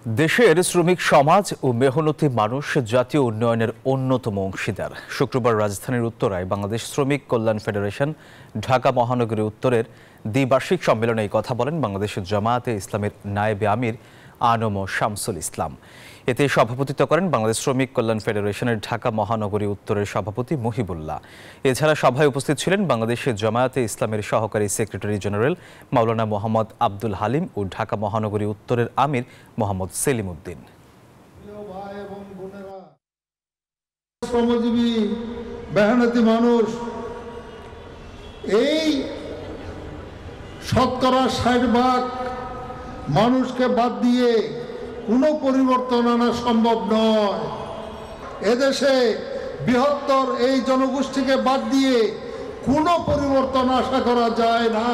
দেশের শ্রমিক সমাজ ও মেহনতি মানুষ জাতীয় উন্নয়নের অন্যতম অংশীদার। শুক্রবার রাজধানীর উত্তরায় বাংলাদেশ শ্রমিক কল্যাণ ফেডারেশন ঢাকা মহানগরী উত্তরের দ্বিবার্ষিক সম্মেলনে এই কথা বলেন বাংলাদেশের জামায়াতে ইসলামের নায়েবে আমির আনম শামসুল ইসলাম। এতে সভাপতিত্ব করেন বাংলাদেশ শ্রমিক কল্যাণ ফেডারেশনের ঢাকা মহানগরী উত্তরের সভাপতি মুহিবুল্লাহ। এছাড়া সভায় উপস্থিত ছিলেন বাংলাদেশের জামায়াতে ইসলামের সহকারী সেক্রেটারি জেনারেল মাওলানা মোহাম্মদ আব্দুল হালিম ও ঢাকা মহানগরী উত্তরের আমির মোহাম্মদ সেলিম উদ্দিন। শ্রমজীবী মেহনতি মানুষ এই শতকরা 60% মানুষকে বাদ দিয়ে কোনো পরিবর্তন আনা সম্ভব নয়। এদেশে বৃহত্তর এই জনগোষ্ঠীকে বাদ দিয়ে কোনো পরিবর্তন আশা করা যায় না।